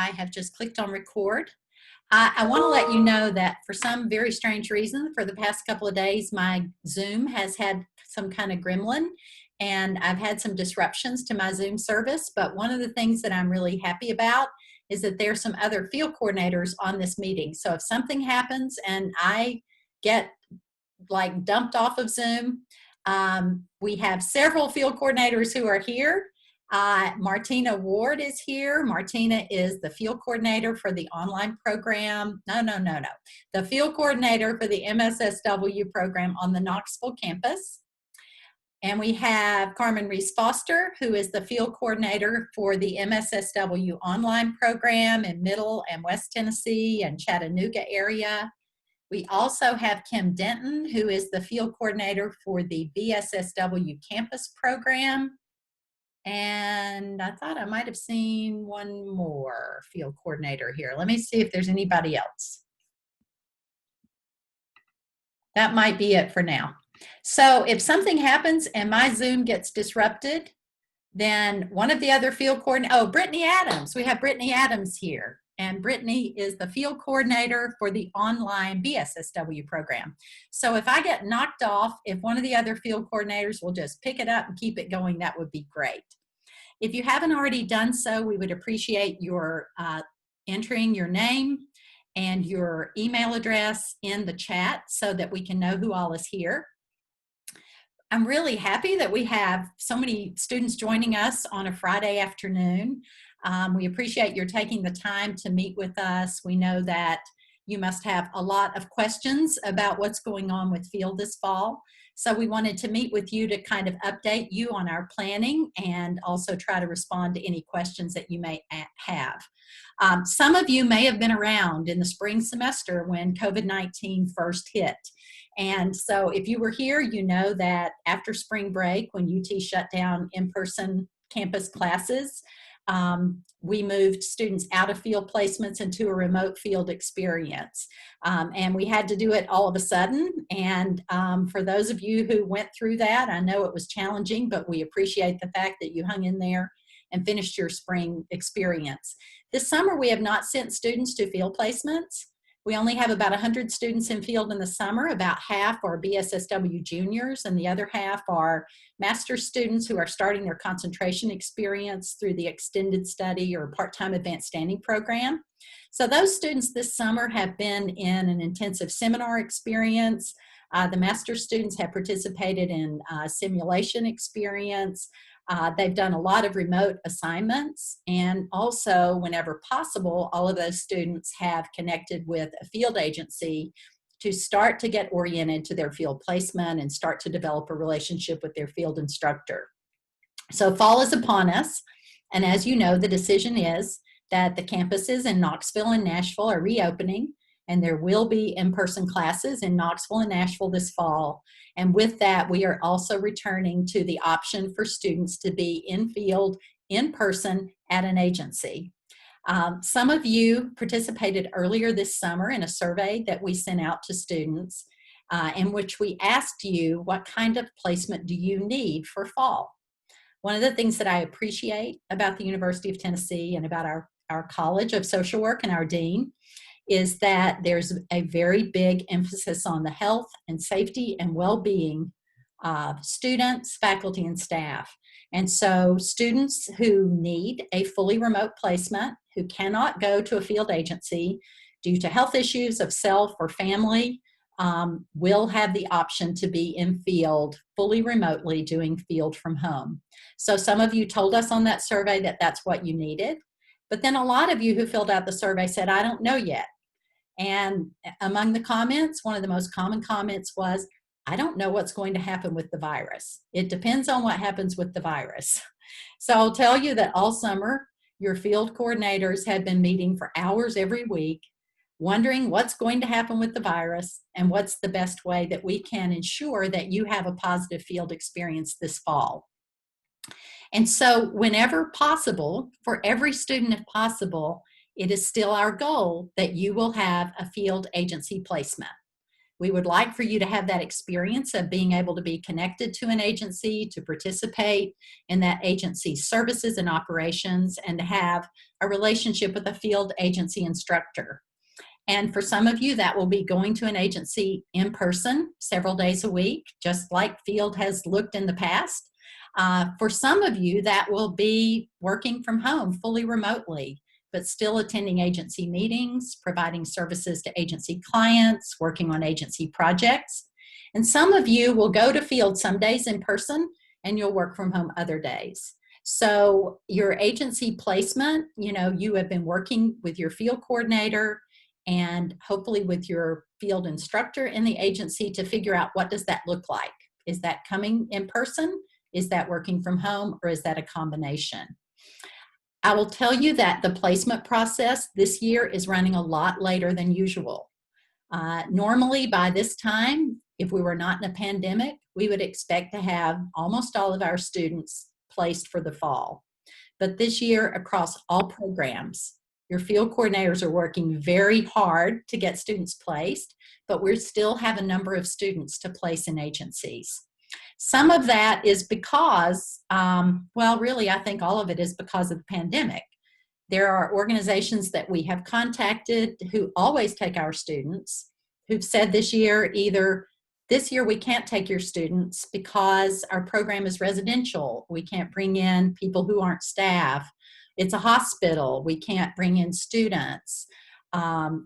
I have just clicked on record. I want to let you know that for some very strange reason, for the past couple of days, my Zoom has had some kind of gremlin, and I've had some disruptions to my Zoom service. But one of the things that I'm really happy about is that there's some other field coordinators on this meeting. So if something happens and I get like dumped off of Zoom, we have several field coordinators who are here. Martina Ward is here. Martina is the field coordinator for the online program. No. The field coordinator for the MSSW program on the Knoxville campus. And we have Carmen Reese Foster, who is the field coordinator for the MSSW online program in Middle and West Tennessee and Chattanooga area. We also have Kim Denton, who is the field coordinator for the VSSW campus program. And I thought I might have seen one more field coordinator here. Let me see if there's anybody else. That might be it for now. So if something happens and my Zoom gets disrupted, then one of the other field coordinators, oh, Brittany Adams. We have Brittany Adams here. And Brittany is the field coordinator for the online BSSW program. So if I get knocked off, if one of the other field coordinators will just pick it up and keep it going, that would be great. If you haven't already done so, we would appreciate your entering your name and your email address in the chat so that we can know who all is here. I'm really happy that we have so many students joining us on a Friday afternoon. We appreciate your taking the time to meet with us. We know that you must have a lot of questions about what's going on with field this fall. So we wanted to meet with you to kind of update you on our planning and also try to respond to any questions that you may have. Some of you may have been around in the spring semester when COVID-19 first hit. And so if you were here, you know that after spring break, when UT shut down in-person campus classes, we moved students out of field placements into a remote field experience. And we had to do it all of a sudden. And for those of you who went through that, I know it was challenging, but we appreciate the fact that you hung in there and finished your spring experience. This summer, we have not sent students to field placements. We only have about 100 students in field in the summer. About half are BSSW juniors, and the other half are master's students who are starting their concentration experience through the extended study or part-time advanced standing program. So those students this summer have been in an intensive seminar experience. The master's students have participated in simulation experience. They've done a lot of remote assignments, and also, whenever possible, all of those students have connected with a field agency to start to get oriented to their field placement and start to develop a relationship with their field instructor. So fall is upon us, and as you know, the decision is that the campuses in Knoxville and Nashville are reopening, and there will be in-person classes in Knoxville and Nashville this fall. And with that, we are also returning to the option for students to be in field, in person at an agency. Some of you participated earlier this summer in a survey that we sent out to students in which we asked you, what kind of placement do you need for fall? One of the things that I appreciate about the University of Tennessee and about our College of Social Work and our dean is that there's a very big emphasis on the health and safety and well-being of students, faculty, and staff. And so students who need a fully remote placement, who cannot go to a field agency due to health issues of self or family, will have the option to be in field fully remotely doing field from home. So some of you told us on that survey that that's what you needed. But then a lot of you who filled out the survey said, I don't know yet. And among the comments, one of the most common comments was, I don't know what's going to happen with the virus. It depends on what happens with the virus. So I'll tell you that all summer, your field coordinators have been meeting for hours every week, wondering what's going to happen with the virus and what's the best way that we can ensure that you have a positive field experience this fall. And so whenever possible, for every student if possible, it is still our goal that you will have a field agency placement. We would like for you to have that experience of being able to be connected to an agency, to participate in that agency's services and operations, and to have a relationship with a field agency instructor. And for some of you, that will be going to an agency in person several days a week, just like Field has looked in the past. For some of you, that will be working from home fully remotely, but still attending agency meetings, providing services to agency clients, working on agency projects. And some of you will go to Field some days in person, and you'll work from home other days. So your agency placement, you have been working with your field coordinator and hopefully with your field instructor in the agency to figure out, what does that look like? Is that coming in person? Is that working from home? Or is that a combination? I will tell you that the placement process this year is running a lot later than usual. Normally by this time, if we were not in a pandemic, we would expect to have almost all of our students placed for the fall. But this year, across all programs, your field coordinators are working very hard to get students placed, but we still have a number of students to place in agencies. Some of that is because, really, I think all of it is because of the pandemic. There are organizations that we have contacted who always take our students, who've said this year, either this year we can't take your students because our program is residential. We can't bring in people who aren't staff. It's a hospital. We can't bring in students.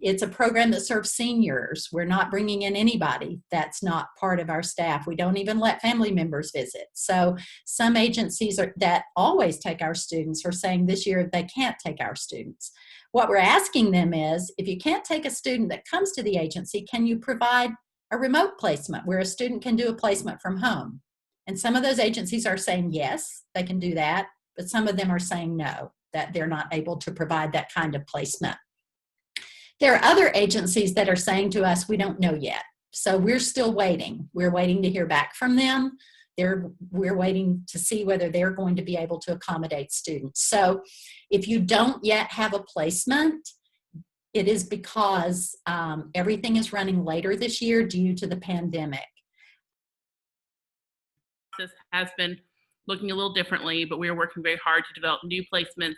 It's a program that serves seniors. We're not bringing in anybody that's not part of our staff. We don't even let family members visit. So some agencies that always take our students are saying this year they can't take our students. What we're asking them is, if you can't take a student that comes to the agency, can you provide a remote placement where a student can do a placement from home? And some of those agencies are saying yes, they can do that, but some of them are saying no, that they're not able to provide that kind of placement. There are other agencies that are saying to us, we don't know yet. So we're still waiting. We're waiting to hear back from them. We're waiting to see whether they're going to be able to accommodate students. So if you don't yet have a placement, it is because everything is running later this year due to the pandemic. This has been looking a little differently, but we are working very hard to develop new placements,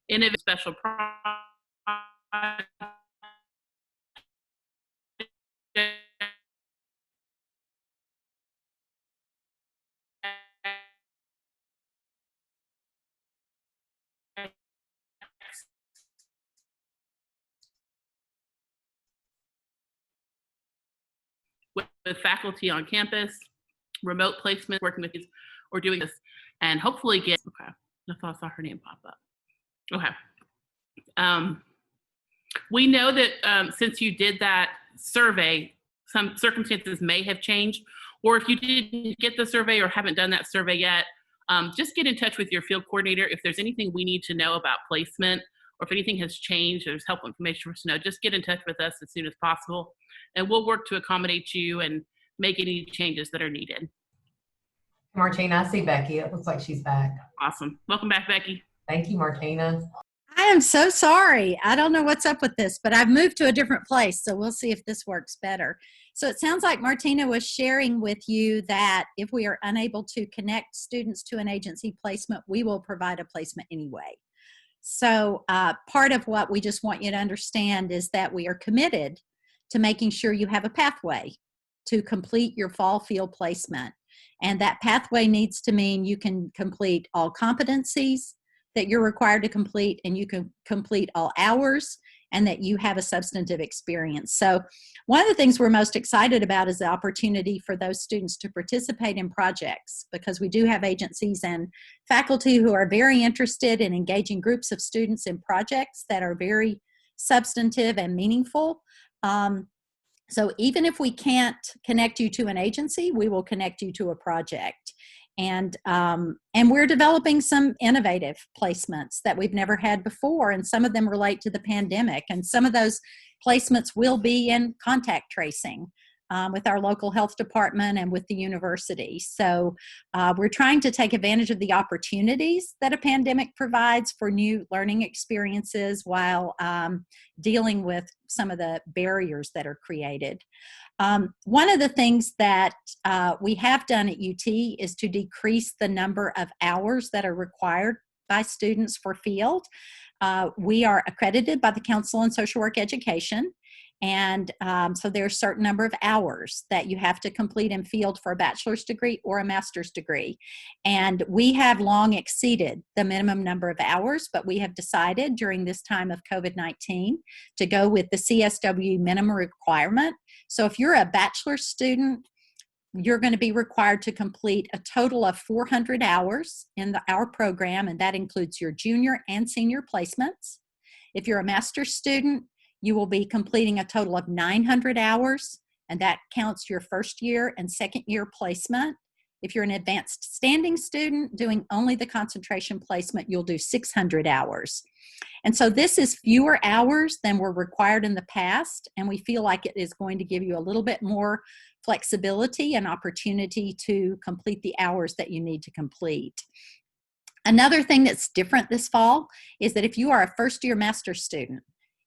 innovative special projects, with faculty on campus, remote placement, working with these, or doing this, and hopefully get, okay, I thought I saw her name pop up. Okay. We know that since you did that survey, some circumstances may have changed, or if you didn't get the survey or haven't done that survey yet, just get in touch with your field coordinator. If there's anything we need to know about placement, or if anything has changed, there's helpful information for us to know, just get in touch with us as soon as possible, and we'll work to accommodate you and make any changes that are needed. Martina, I see Becky. It looks like she's back. Awesome. Welcome back, Becky. Thank you, Martina. I am so sorry. I don't know what's up with this, but I've moved to a different place, so we'll see if this works better. So it sounds like Martina was sharing with you that if we are unable to connect students to an agency placement, we will provide a placement anyway. So part of what we just want you to understand is that we are committed to making sure you have a pathway to complete your fall field placement. And that pathway needs to mean you can complete all competencies that you're required to complete, and you can complete all hours, and that you have a substantive experience. So one of the things we're most excited about is the opportunity for those students to participate in projects, because we do have agencies and faculty who are very interested in engaging groups of students in projects that are very substantive and meaningful. So even if we can't connect you to an agency, we will connect you to a project. And we're developing some innovative placements that we've never had before, and some of them relate to the pandemic. And some of those placements will be in contact tracing with our local health department and with the university. So we're trying to take advantage of the opportunities that a pandemic provides for new learning experiences while dealing with some of the barriers that are created. One of the things that we have done at UT is to decrease the number of hours that are required by students for field. We are accredited by the Council on Social Work Education, and so there's a certain number of hours that you have to complete in field for a bachelor's degree or a master's degree. And we have long exceeded the minimum number of hours, but we have decided during this time of COVID-19 to go with the CSW minimum requirement. So if you're a bachelor's student, you're going to be required to complete a total of 400 hours in our program, and that includes your junior and senior placements. If you're a master's student, you will be completing a total of 900 hours, and that counts your first year and second year placement. If you're an advanced standing student doing only the concentration placement, you'll do 600 hours. And so this is fewer hours than were required in the past, and we feel like it is going to give you a little bit more flexibility and opportunity to complete the hours that you need to complete. Another thing that's different this fall is that if you are a first-year master's student,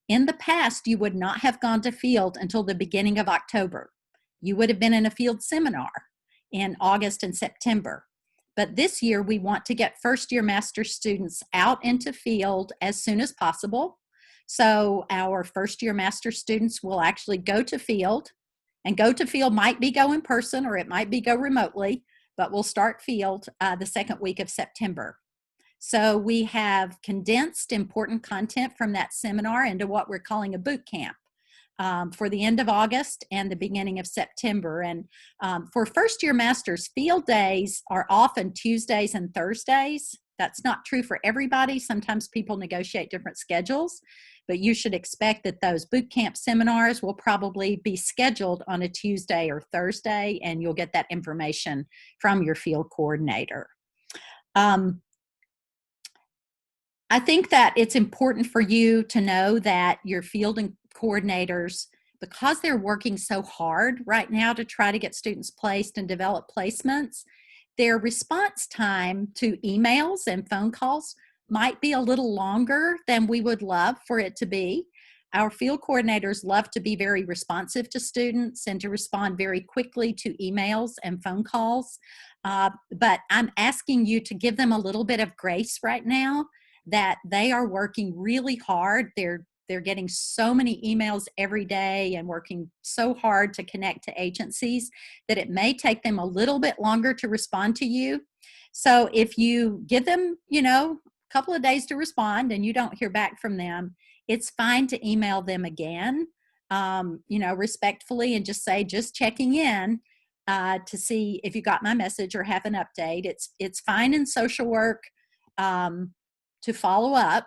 in the past, you would not have gone to field until the beginning of October. You would have been in a field seminar in August and September. But this year, we want to get first-year master's students out into field as soon as possible. So our first-year master's students will actually go to field, and go to field might be go in person or it might be go remotely, but we'll start field the second week of September. So we have condensed important content from that seminar into what we're calling a boot camp for the end of August and the beginning of September. And for first-year masters, field days are often Tuesdays and Thursdays. That's not true for everybody. Sometimes people negotiate different schedules, but you should expect that those boot camp seminars will probably be scheduled on a Tuesday or Thursday, and you'll get that information from your field coordinator. I think that it's important for you to know that your field coordinators, because they're working so hard right now to try to get students placed and develop placements, their response time to emails and phone calls might be a little longer than we would love for it to be. Our field coordinators love to be very responsive to students and to respond very quickly to emails and phone calls. But I'm asking you to give them a little bit of grace right now, that they are working really hard. They're getting so many emails every day and working so hard to connect to agencies that it may take them a little bit longer to respond to you. So if you give them, a couple of days to respond and you don't hear back from them, it's fine to email them again, respectfully, and just say, just checking in to see if you got my message or have an update. It's fine in social work to follow up.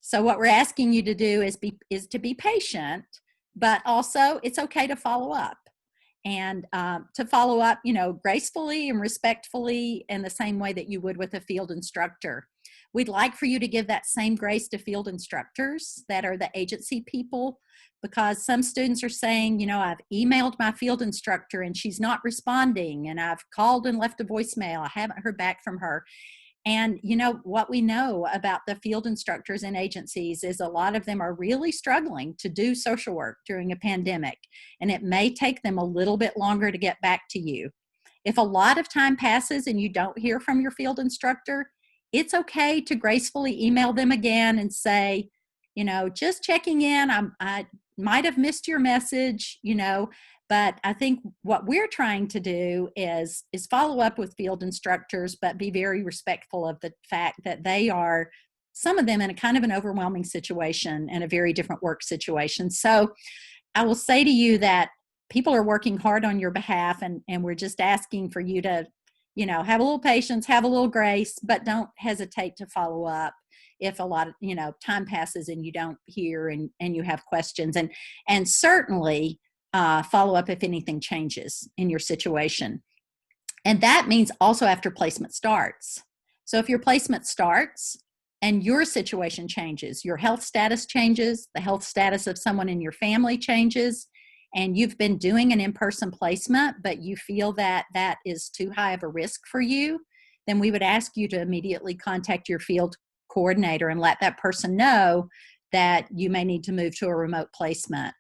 So what we're asking you to do is to be patient, but also it's okay to follow up, and to follow up, gracefully and respectfully in the same way that you would with a field instructor. We'd like for you to give that same grace to field instructors that are the agency people, because some students are saying, I've emailed my field instructor and she's not responding, and I've called and left a voicemail. I haven't heard back from her. And what we know about the field instructors in agencies is a lot of them are really struggling to do social work during a pandemic, and it may take them a little bit longer to get back to you. If a lot of time passes and you don't hear from your field instructor, it's okay to gracefully email them again and say, just checking in. I might have missed your message, but I think what we're trying to do is follow up with field instructors, but be very respectful of the fact that they are, some of them, in a kind of an overwhelming situation and a very different work situation. So I will say to you that people are working hard on your behalf, and we're just asking for you to, have a little patience, have a little grace, but don't hesitate to follow up if a lot of, time passes and you don't hear and you have questions, and certainly follow up if anything changes in your situation. And that means also after placement starts. So if your placement starts and your situation changes, your health status changes, the health status of someone in your family changes, and you've been doing an in-person placement, but you feel that that is too high of a risk for you, then we would ask you to immediately contact your field coordinator and let that person know that you may need to move to a remote placement.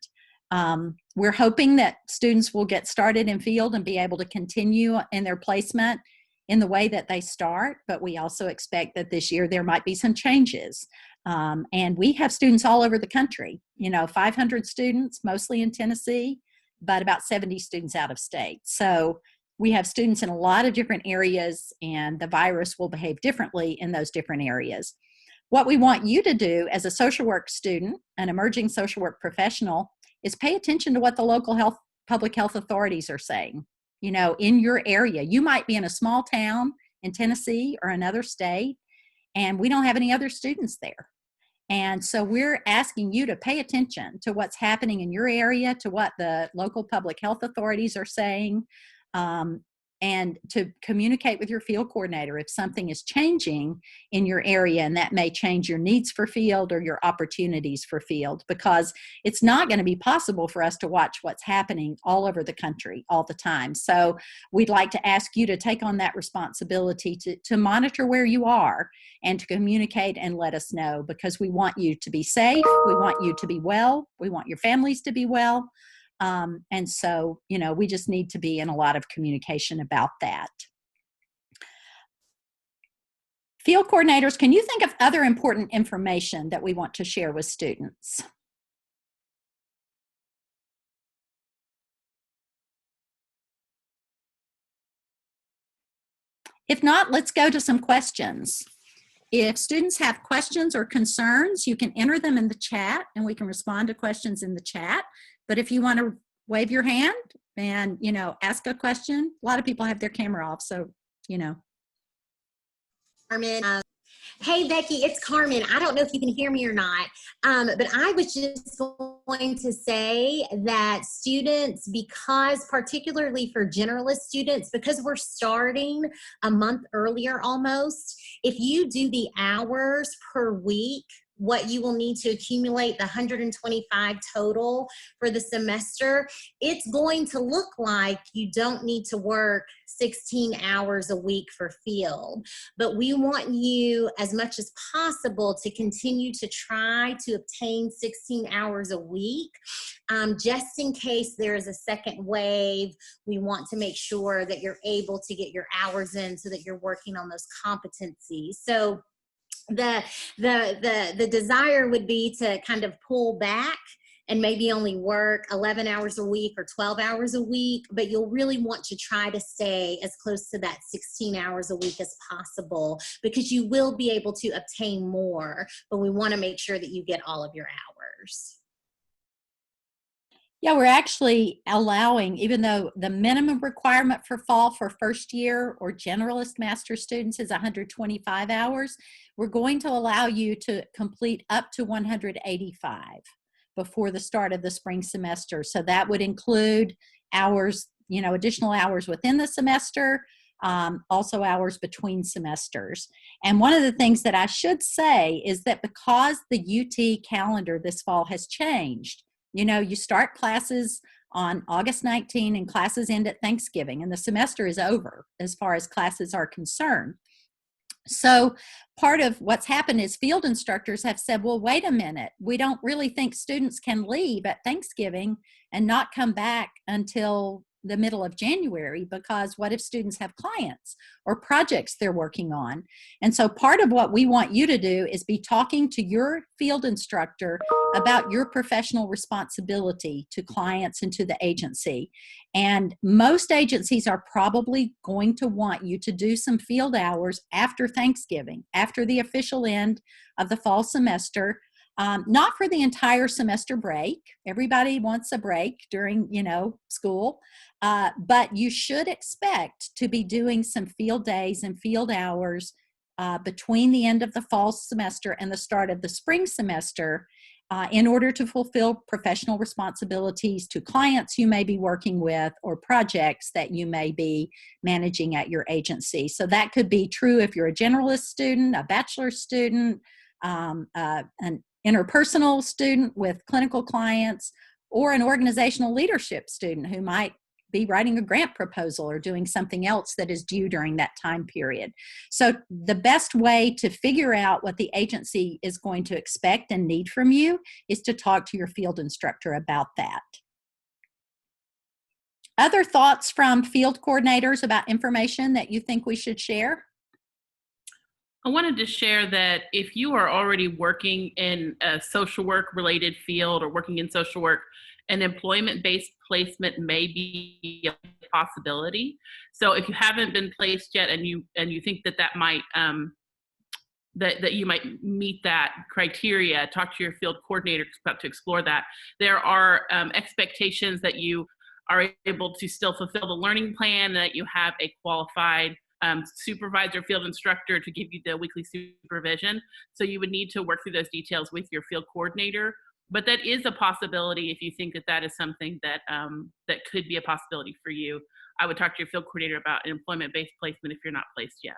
We're hoping that students will get started in field and be able to continue in their placement in the way that they start, but we also expect that this year there might be some changes. And we have students all over the country, 500 students, mostly in Tennessee, but about 70 students out of state. So we have students in a lot of different areas, and the virus will behave differently in those different areas. What we want you to do as a social work student, an emerging social work professional, is pay attention to what the local public health authorities are saying. In your area, you might be in a small town in Tennessee or another state, and we don't have any other students there. And so we're asking you to pay attention to what's happening in your area, to what the local public health authorities are saying, and to communicate with your field coordinator if something is changing in your area, and that may change your needs for field or your opportunities for field, because it's not going to be possible for us to watch what's happening all over the country all the time. So we'd like to ask you to take on that responsibility to monitor where you are and to communicate and let us know, because we want you to be safe, we want you to be well, we want your families to be well. And so, we just need to be in a lot of communication about that. Field coordinators, can you think of other important information that we want to share with students? If not, let's go to some questions. If students have questions or concerns, you can enter them in the chat and we can respond to questions in the chat. But if you want to wave your hand and, ask a question, a lot of people have their camera off, so, Carmen. Hey, Becky, it's Carmen. I don't know if you can hear me or not, but I was just going to say that students, because particularly for generalist students, because we're starting a month earlier almost, if you do the hours per week, what you will need to accumulate, the 125 total for the semester, it's going to look like you don't need to work 16 hours a week for field. But we want you, as much as possible, to continue to try to obtain 16 hours a week. Just in case there is a second wave, we want to make sure that you're able to get your hours in so that you're working on those competencies. So the desire would be to kind of pull back and maybe only work 11 hours a week or 12 hours a week, but you'll really want to try to stay as close to that 16 hours a week as possible, because you will be able to obtain more, but we want to make sure that you get all of your hours. Yeah, we're actually allowing, even though the minimum requirement for fall for first year or generalist master students is 125 hours, we're going to allow you to complete up to 185 before the start of the spring semester. So that would include hours, additional hours within the semester, also hours between semesters. And one of the things that I should say is that because the UT calendar this fall has changed, you start classes on August 19 and classes end at Thanksgiving, and the semester is over as far as classes are concerned. So part of what's happened is field instructors have said, well, wait a minute, we don't really think students can leave at Thanksgiving and not come back until the middle of January, because what if students have clients or projects they're working on? And so part of what we want you to do is be talking to your field instructor about your professional responsibility to clients and to the agency. And most agencies are probably going to want you to do some field hours after Thanksgiving, after the official end of the fall semester. Not for the entire semester break. Everybody wants a break during, school. But you should expect to be doing some field days and field hours between the end of the fall semester and the start of the spring semester in order to fulfill professional responsibilities to clients you may be working with or projects that you may be managing at your agency. So that could be true if you're a generalist student, a bachelor's student, an interpersonal student with clinical clients, or an organizational leadership student who might be writing a grant proposal or doing something else that is due during that time period. So the best way to figure out what the agency is going to expect and need from you is to talk to your field instructor about that. Other thoughts from field coordinators about information that you think we should share? I wanted to share that if you are already working in a social work related field or working in social work, an employment-based placement may be a possibility. So if you haven't been placed yet and you think that that might that you might meet that criteria, talk to your field coordinator to explore that. There are expectations that you are able to still fulfill the learning plan, that you have a qualified supervisor, field instructor to give you the weekly supervision. So you would need to work through those details with your field coordinator. But that is a possibility if you think that that is something that that could be a possibility for you. I would talk to your field coordinator about an employment-based placement if you're not placed yet.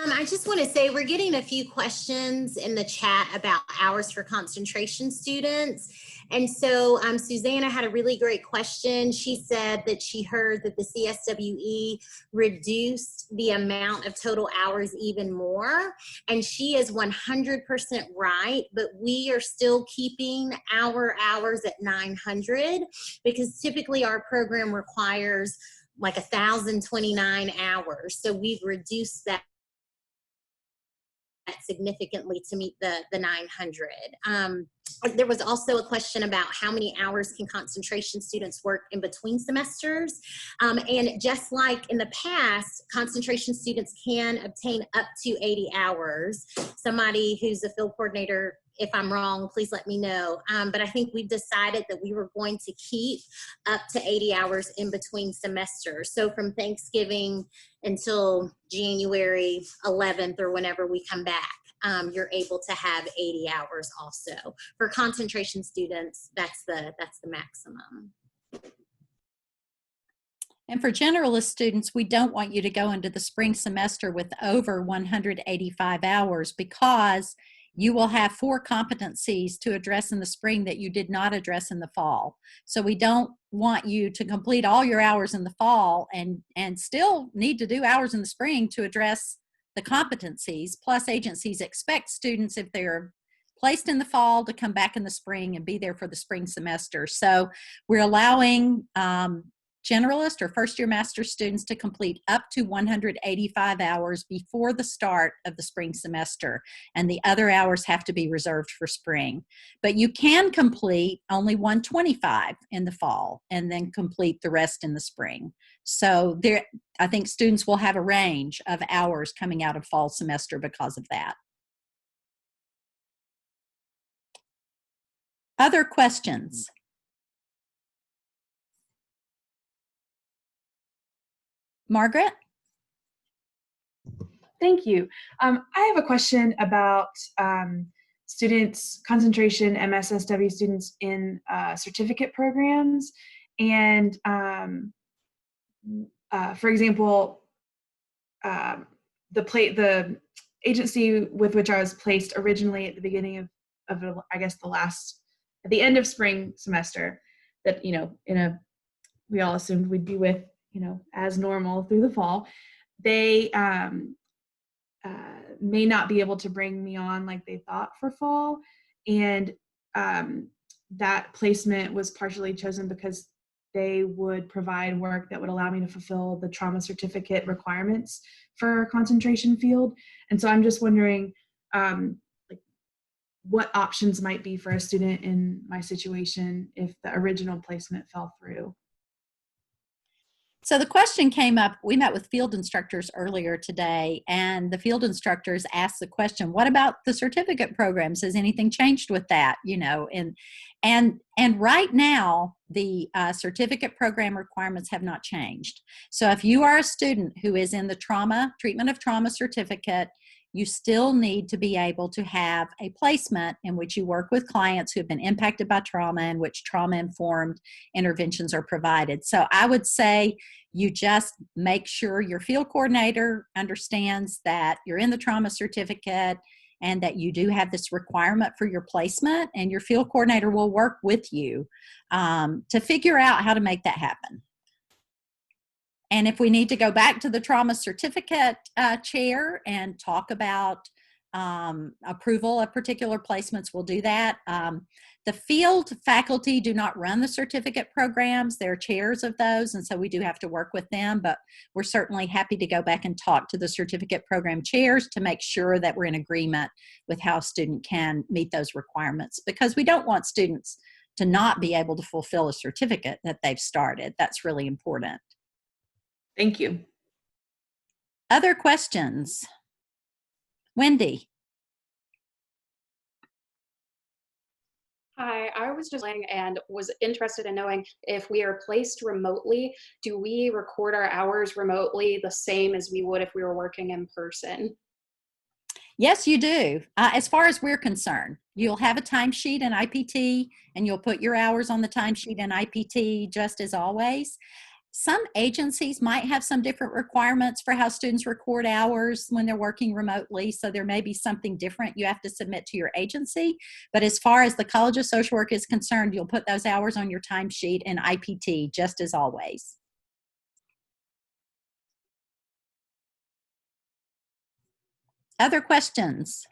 I just want to say we're getting a few questions in the chat about hours for concentration students. And so Susanna had a really great question. She said that she heard that the CSWE reduced the amount of total hours even more. And she is 100% right, but we are still keeping our hours at 900 because typically our program requires like 1,029 hours. So we've reduced that significantly to meet the 900. There was also a question about how many hours can concentration students work in between semesters. And just like in the past, concentration students can obtain up to 80 hours. Somebody who's a field coordinator, if I'm wrong, please let me know. But I think we've decided that we were going to keep up to 80 hours in between semesters. So from Thanksgiving until January 11th or whenever we come back, you're able to have 80 hours also. For concentration students, that's the maximum. And for generalist students, we don't want you to go into the spring semester with over 185 hours because you will have 4 competencies to address in the spring that you did not address in the fall. So we don't want you to complete all your hours in the fall and still need to do hours in the spring to address the competencies. Plus, agencies expect students, if they're placed in the fall, to come back in the spring and be there for the spring semester. So we're allowing generalist or first-year master's students to complete up to 185 hours before the start of the spring semester, and the other hours have to be reserved for spring. But you can complete only 125 in the fall and then complete the rest in the spring. So there, I think students will have a range of hours coming out of fall semester because of that. Other questions? Margaret? Thank you. I have a question about students, concentration MSSW students in certificate programs. And for example, the agency with which I was placed originally at the beginning of I guess at the end of spring semester, that, we all assumed we'd be with, as normal through the fall, they may not be able to bring me on like they thought for fall. And that placement was partially chosen because they would provide work that would allow me to fulfill the trauma certificate requirements for a concentration field. And so I'm just wondering what options might be for a student in my situation if the original placement fell through. So the question came up, we met with field instructors earlier today, and the field instructors asked the question, what about the certificate programs? Has anything changed with that? And right now, the certificate program requirements have not changed. So if you are a student who is in the treatment of trauma certificate, you still need to be able to have a placement in which you work with clients who have been impacted by trauma, in which trauma-informed interventions are provided. So I would say you just make sure your field coordinator understands that you're in the trauma certificate and that you do have this requirement for your placement, and your field coordinator will work with you to figure out how to make that happen. And if we need to go back to the trauma certificate chair and talk about approval of particular placements, we'll do that. The field faculty do not run the certificate programs. They're chairs of those, and so we do have to work with them, but we're certainly happy to go back and talk to the certificate program chairs to make sure that we're in agreement with how a student can meet those requirements, because we don't want students to not be able to fulfill a certificate that they've started. That's really important. Thank you. Other questions? Wendy. Hi, I was just playing and was interested in knowing if we are placed remotely, do we record our hours remotely the same as we would if we were working in person? Yes, you do. As far as we're concerned, you'll have a timesheet in IPT, and you'll put your hours on the timesheet in IPT just as always. Some agencies might have some different requirements for how students record hours when they're working remotely, so there may be something different you have to submit to your agency. But as far as the College of Social Work is concerned, you'll put those hours on your timesheet in IPT just as always. Other questions?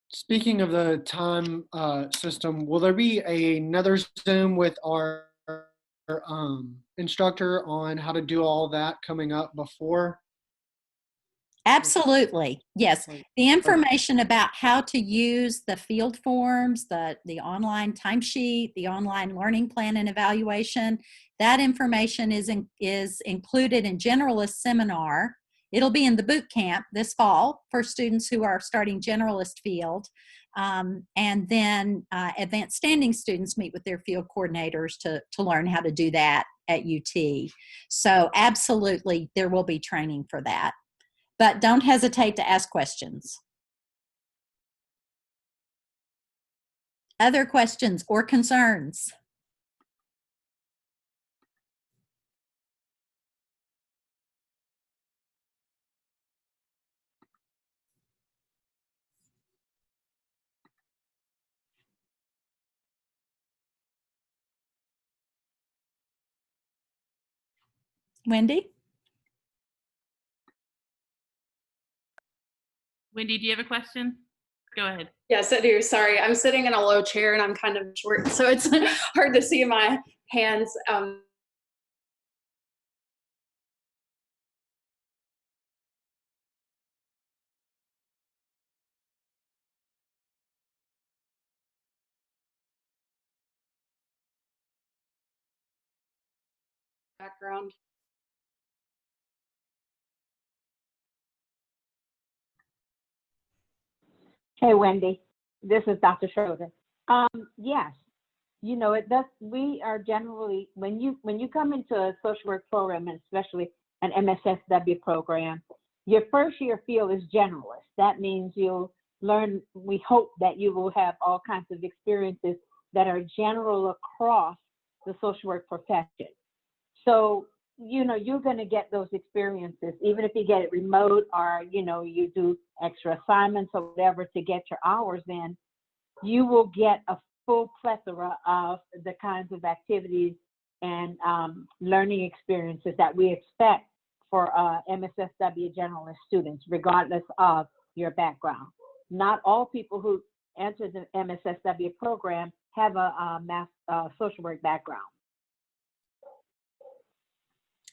Speaking of the time system, will there be another Zoom with our instructor on how to do all that coming up before? Absolutely. Yes. The information about how to use the field forms, the online timesheet, the online learning plan and evaluation, that information is included in generalist seminar. It'll be in the boot camp this fall for students who are starting generalist field. And then advanced standing students meet with their field coordinators to learn how to do that at UT. So absolutely, there will be training for that. But don't hesitate to ask questions. Other questions or concerns? Wendy? Wendy, do you have a question? Go ahead. Yes, I do. Sorry, I'm sitting in a low chair and I'm kind of short, so it's hard to see my hands. Background. Hey, Wendy, this is Dr. Schroeder. Yes, you know, it does. We are generally, when you come into a social work program, and especially an MSSW program, your first year field is generalist. That means you'll learn, we hope that you will have all kinds of experiences that are general across the social work profession. So, you know, you're going to get those experiences, even if you get it remote or, you know, you do extra assignments or whatever to get your hours in, you will get a full plethora of the kinds of activities and learning experiences that we expect for MSSW generalist students, regardless of your background. Not all people who enter the MSSW program have a social work background.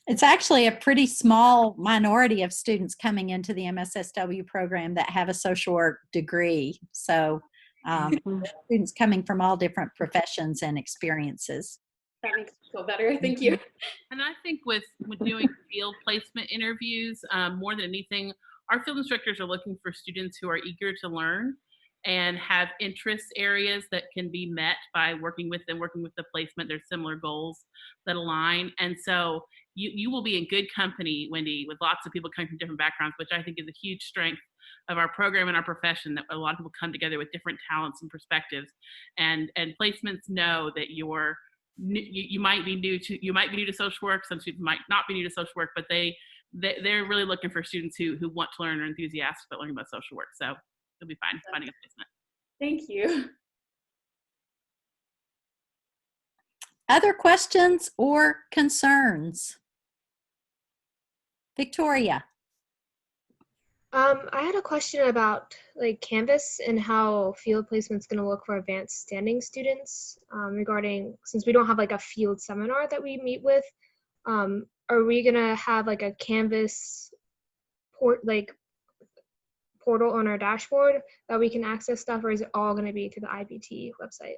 It's actually a pretty small minority of students coming into the MSSW program that have a social work degree. So students coming from all different professions and experiences. That makes me feel better. Thank you. And I think with doing field placement interviews, more than anything, our field instructors are looking for students who are eager to learn and have interest areas that can be met by working with them, working with the placement. There's similar goals that align. And so you will be in good company, Wendy, with lots of people coming from different backgrounds, which I think is a huge strength of our program and our profession, that a lot of people come together with different talents and perspectives. And placements know that you might be new to social work. Some students might not be new to social work, but they're really looking for students who want to learn and are enthusiastic about learning about social work. So it'll be fine finding a placement. Thank you. Other questions or concerns? Victoria. I had a question about like Canvas and how field placement's going to look for advanced standing students regarding, since we don't have like a field seminar that we meet with, are we going to have like a Canvas portal on our dashboard that we can access stuff, or is it all going to be through the IBT website?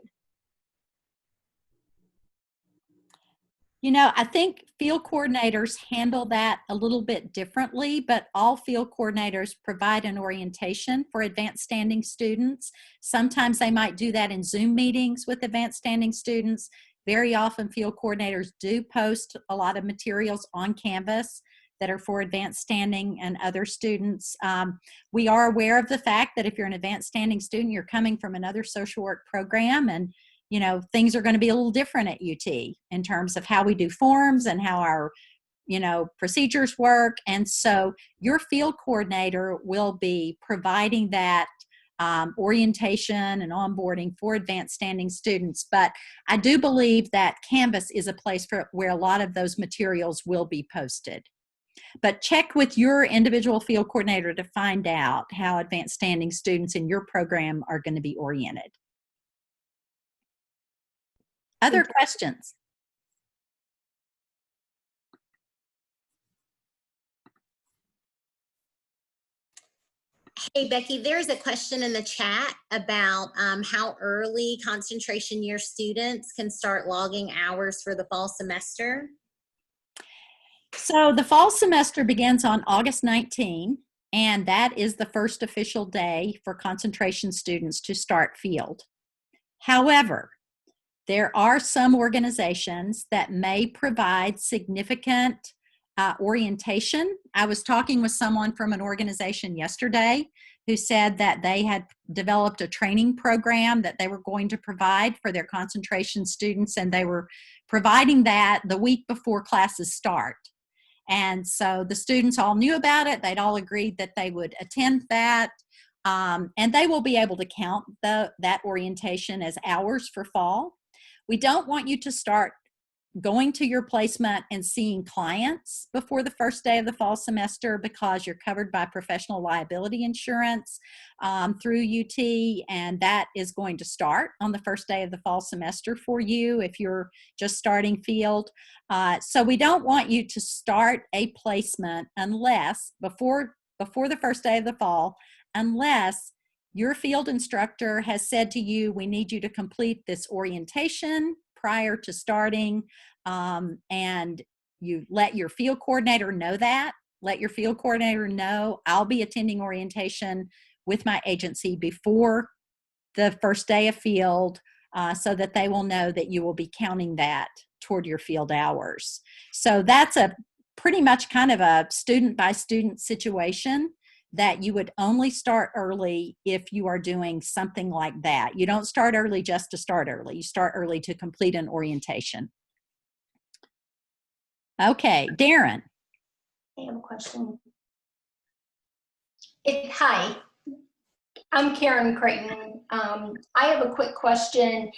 You know, I think field coordinators handle that a little bit differently, but all field coordinators provide an orientation for advanced standing students. Sometimes they might do that in Zoom meetings with advanced standing students. Very often field coordinators do post a lot of materials on Canvas that are for advanced standing and other students. We are aware of the fact that if you're an advanced standing student, you're coming from another social work program, and you know, things are going to be a little different at UT in terms of how we do forms and how our, you know, procedures work. And so your field coordinator will be providing that orientation and onboarding for advanced standing students. But I do believe that Canvas is a place where a lot of those materials will be posted. But check with your individual field coordinator to find out how advanced standing students in your program are going to be oriented. Other questions? Hey, Becky, there's a question in the chat about how early concentration year students can start logging hours for the fall semester. So the fall semester begins on August 19, and that is the first official day for concentration students to start field. However, there are some organizations that may provide significant orientation. I was talking with someone from an organization yesterday who said that they had developed a training program that they were going to provide for their concentration students, and they were providing that the week before classes start. And so the students all knew about it. They'd all agreed that they would attend that. And they will be able to count that orientation as hours for fall. We don't want you to start going to your placement and seeing clients before the first day of the fall semester, because you're covered by professional liability insurance through UT, and that is going to start on the first day of the fall semester for you if you're just starting field. So we don't want you to start a placement unless before the first day of the fall, unless your field instructor has said to you, we need you to complete this orientation prior to starting, and you let your field coordinator know that. Let your field coordinator know, I'll be attending orientation with my agency before the first day of field, so that they will know that you will be counting that toward your field hours. So that's a pretty much kind of a student by student situation, that you would only start early if you are doing something like that. You don't start early just to start early. You start early to complete an orientation. Okay, Darren. I have a question. Hi, I'm Karen Creighton. I have a quick question.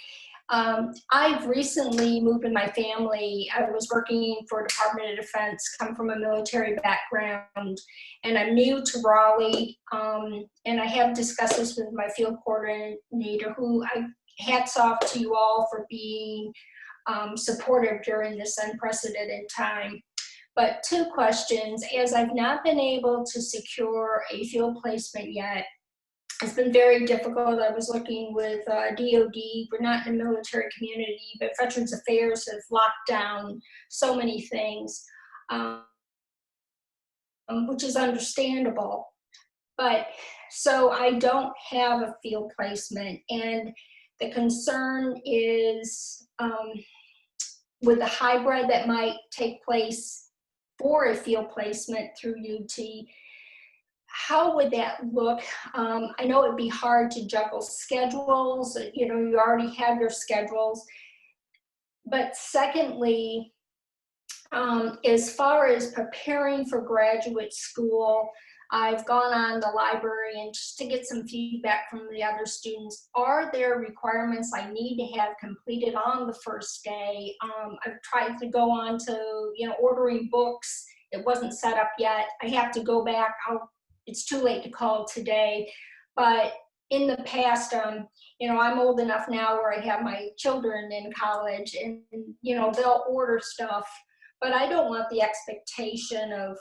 I've recently moved with my family. I was working for Department of Defense, come from a military background, and I'm new to Raleigh. And I have discussed this with my field coordinator, who hats off to you all for being supportive during this unprecedented time. But two questions. As I've not been able to secure a field placement yet, it's been very difficult. I was looking with DOD. We're not in the military community, but Veterans Affairs have locked down so many things, which is understandable. But so I don't have a field placement, and the concern is with the hybrid that might take place for a field placement through UT. How would that look? I know it'd be hard to juggle schedules. You know, you already have your schedules. But secondly, as far as preparing for graduate school, I've gone on the library and just to get some feedback from the other students. Are there requirements I need to have completed on the first day? I've tried to go on to, ordering books. It wasn't set up yet. I have to go back. I'll it's too late to call today. But in the past, you know, I'm old enough now where I have my children in college, and, you know, they'll order stuff, but I don't want the expectation of,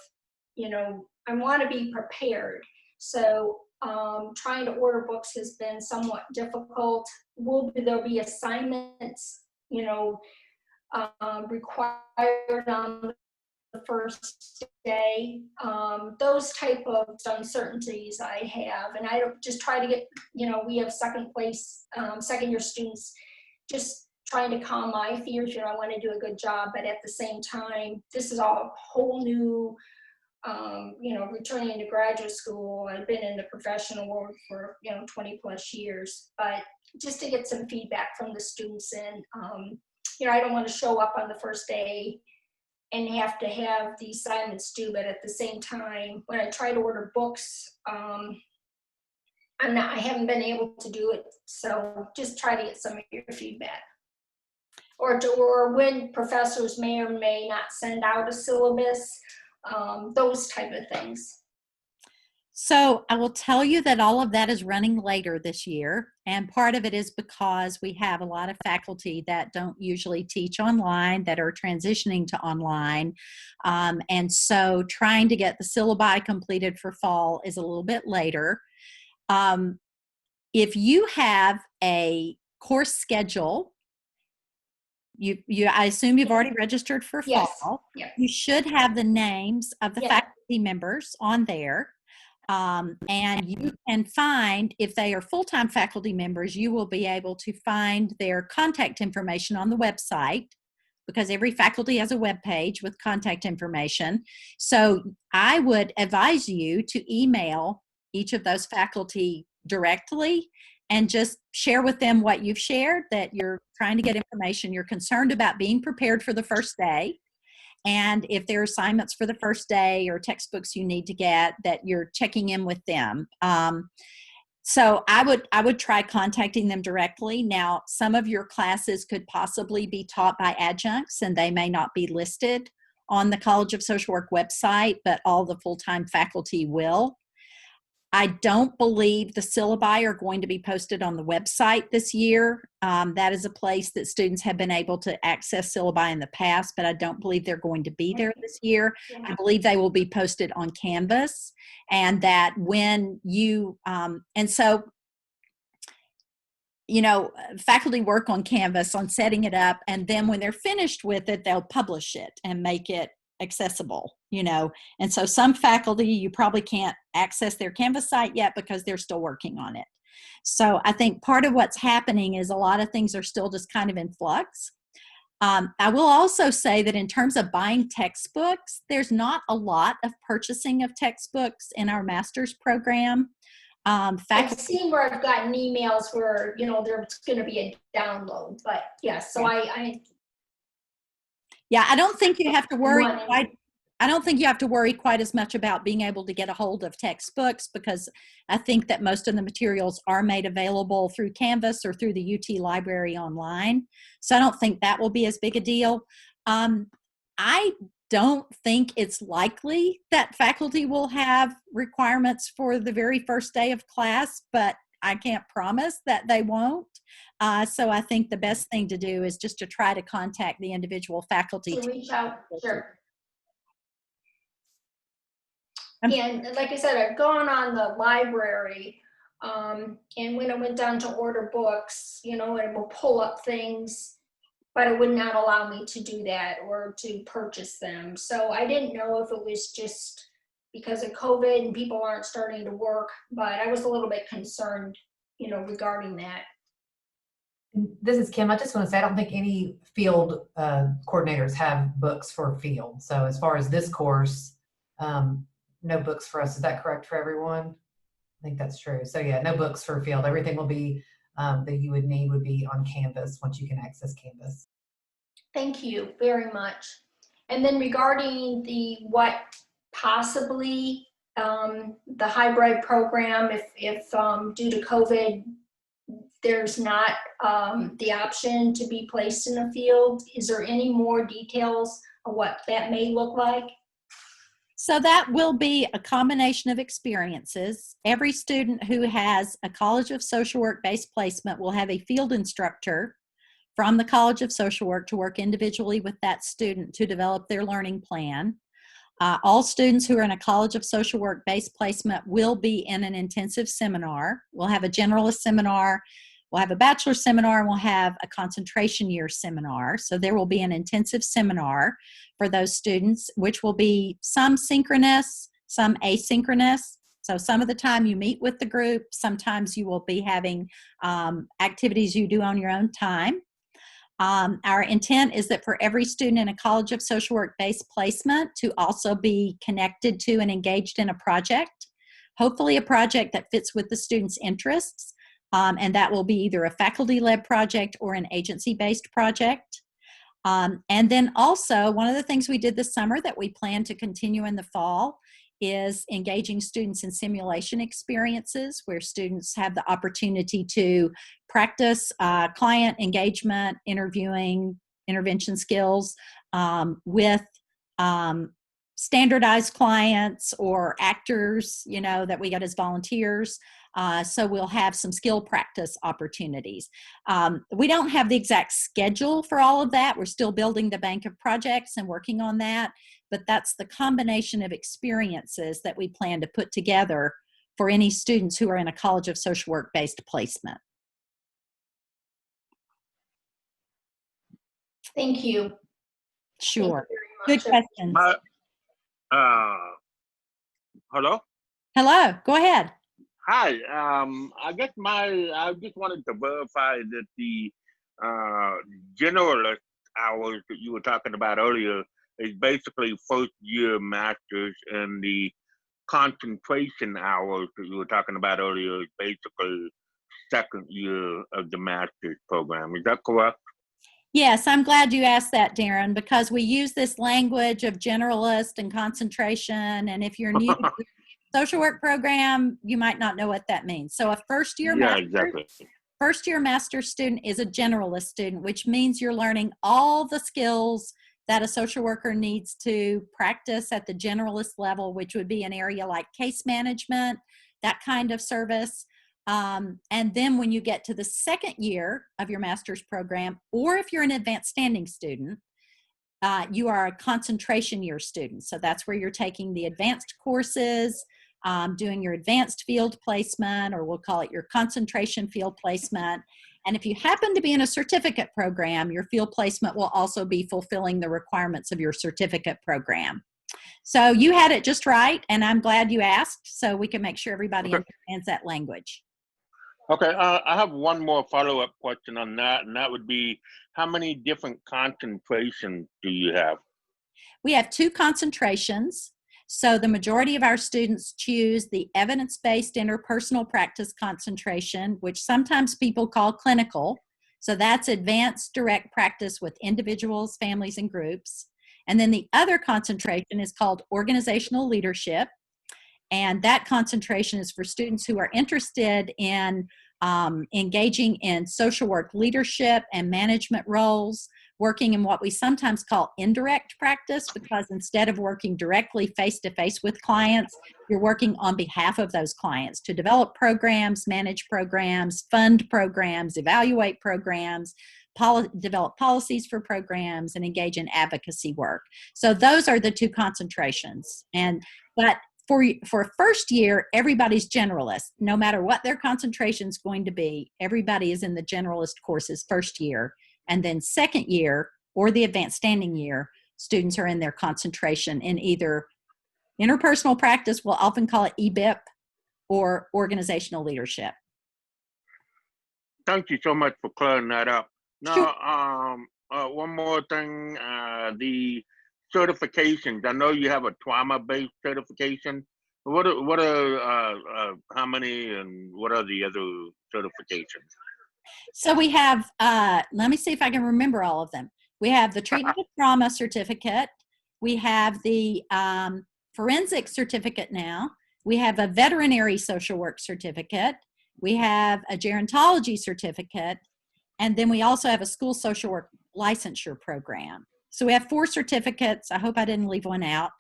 you know, I want to be prepared. So trying to order books has been somewhat difficult. There'll be assignments, you know, required on the first day. Those type of uncertainties I have, and I don't just try to get, you know, we have second year students, just trying to calm my fears. You know, I want to do a good job, but at the same time, this is all a whole new, you know, returning into graduate school. I've been in the professional world for, you know, 20 plus years, but just to get some feedback from the students. And, you know, I don't want to show up on the first day and have to have the assignments due, but at the same time, when I try to order books, I haven't been able to do it. So just try to get some of your feedback. Or when professors may or may not send out a syllabus, those type of things. So I will tell you that all of that is running later this year. And part of it is because we have a lot of faculty that don't usually teach online, that are transitioning to online. And so trying to get the syllabi completed for fall is a little bit later. If you have a course schedule, I assume you've already registered for fall. Yes. You should have the names of the faculty members on there. And you can find, if they are full-time faculty members, you will be able to find their contact information on the website, because every faculty has a web page with contact information. So I would advise you to email each of those faculty directly and just share with them what you've shared, that you're trying to get information, you're concerned about being prepared for the first day. And if there are assignments for the first day or textbooks you need to get, that you're checking in with them. So I would try contacting them directly. Now, some of your classes could possibly be taught by adjuncts, and they may not be listed on the College of Social Work website, but all the full-time faculty will. I don't believe the syllabi are going to be posted on the website this year. That is a place that students have been able to access syllabi in the past, but I don't believe they're going to be there this year. I believe they will be posted on Canvas, and that when you, and so, you know, faculty work on Canvas on setting it up, and then when they're finished with it, they'll publish it and make it accessible, you know. And so some faculty, you probably can't access their Canvas site yet because they're still working on it. So I think part of what's happening is a lot of things are still just kind of in flux. I will also say that in terms of buying textbooks, there's not a lot of purchasing of textbooks in our master's program. I've seen where I've gotten emails where, you know, there's going to be a download, but yes, so yeah, I don't think you have to worry I don't think you have to worry quite as much about being able to get a hold of textbooks, because I think that most of the materials are made available through Canvas or through the UT library online. So I don't think that will be as big a deal. I don't think it's likely that faculty will have requirements for the very first day of class, but I can't promise that they won't. So I think the best thing to do is just to try to contact the individual faculty. To reach out, sure. And like I said, I've gone on the library, and when I went down to order books, you know, it will pull up things, but it would not allow me to do that or to purchase them. So I didn't know if it was just because of COVID and people aren't starting to work, but I was a little bit concerned, you know, regarding that. This is Kim. I just want to say, I don't think any field coordinators have books for field. So as far as this course, no books for us. Is that correct for everyone? I think that's true. So yeah, no books for field. Everything will be, that you would need would be on Canvas once you can access Canvas. Thank you very much. And then regarding the what possibly the hybrid program, if due to COVID, there's not the option to be placed in the field, is there any more details of what that may look like? So that will be a combination of experiences. Every student who has a College of Social Work-based placement will have a field instructor from the College of Social Work to work individually with that student to develop their learning plan. All students who are in a College of Social Work-based placement will be in an intensive seminar. We'll have a generalist seminar, we'll have a bachelor seminar, and we'll have a concentration year seminar. So there will be an intensive seminar for those students, which will be some synchronous, some asynchronous. So some of the time you meet with the group, sometimes you will be having activities you do on your own time. Our intent is that for every student in a College of Social Work-based placement to also be connected to and engaged in a project, hopefully a project that fits with the student's interests, and that will be either a faculty-led project or an agency-based project. And then also, one of the things we did this summer that we plan to continue in the fall is engaging students in simulation experiences where students have the opportunity to practice client engagement, interviewing, intervention skills with standardized clients or actors, you know, that we got as volunteers. So we'll have some skill practice opportunities. We don't have the exact schedule for all of that. We're still building the bank of projects and working on that, but that's the combination of experiences that we plan to put together for any students who are in a College of Social Work-based placement. Thank you. Sure. Thank Good you very much. questions. Hello? Hello, go ahead. Hi. I just wanted to verify that the generalist hours that you were talking about earlier is basically first year masters, and the concentration hours that you were talking about earlier is basically second year of the master's program. Is that correct? Yes, I'm glad you asked that, Darren, because we use this language of generalist and concentration, and if you're new to the social work program, you might not know what that means. So a first-year master student is a generalist student, which means you're learning all the skills that a social worker needs to practice at the generalist level, which would be an area like case management, that kind of service. And then when you get to the second year of your master's program, or if you're an advanced standing student, you are a concentration year student. So that's where you're taking the advanced courses, doing your advanced field placement, or we'll call it your concentration field placement. And if you happen to be in a certificate program, your field placement will also be fulfilling the requirements of your certificate program. So you had it just right, and I'm glad you asked, so we can make sure everybody understands that language. Okay, I have one more follow-up question on that, and that would be, how many different concentrations do you have? We have 2 concentrations. So the majority of our students choose the evidence-based interpersonal practice concentration, which sometimes people call clinical. So that's advanced direct practice with individuals, families, and groups. And then the other concentration is called organizational leadership. And that concentration is for students who are interested in engaging in social work leadership and management roles, working in what we sometimes call indirect practice, because instead of working directly face-to-face with clients, you're working on behalf of those clients to develop programs, manage programs, fund programs, evaluate programs, develop policies for programs, and engage in advocacy work. So those are the 2 concentrations. But for first year, everybody's generalist. No matter what their concentration is going to be, everybody is in the generalist courses first year. And then second year, or the advanced standing year, students are in their concentration in either interpersonal practice, we'll often call it EBIP, or organizational leadership. Thank you so much for clearing that up. Now, Sure. One more thing, the certifications. I know you have a trauma-based certification. What are how many, and what are the other certifications? So we have, let me see if I can remember all of them. We have the treatment of trauma certificate. We have the forensic certificate now. We have a veterinary social work certificate. We have a gerontology certificate. And then we also have a school social work licensure program. So we have 4 certificates. I hope I didn't leave one out.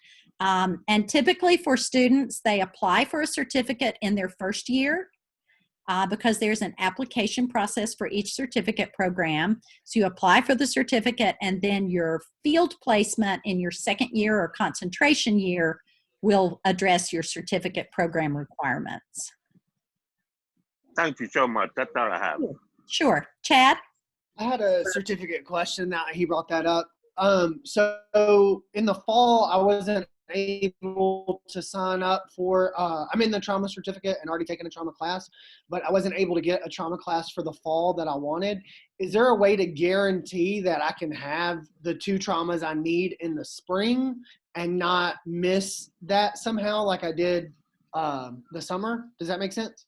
And typically for students, they apply for a certificate in their first year because there's an application process for each certificate program. So you apply for the certificate, and then your field placement in your second year or concentration year will address your certificate program requirements. Thank you so much. That's all I have. Sure. Chad? I had a certificate question that he brought that up. So in the fall, I wasn't able to sign up for, I'm in the trauma certificate and already taken a trauma class, but I wasn't able to get a trauma class for the fall that I wanted. Is there a way to guarantee that I can have the 2 traumas I need in the spring and not miss that somehow like I did the summer? Does that make sense?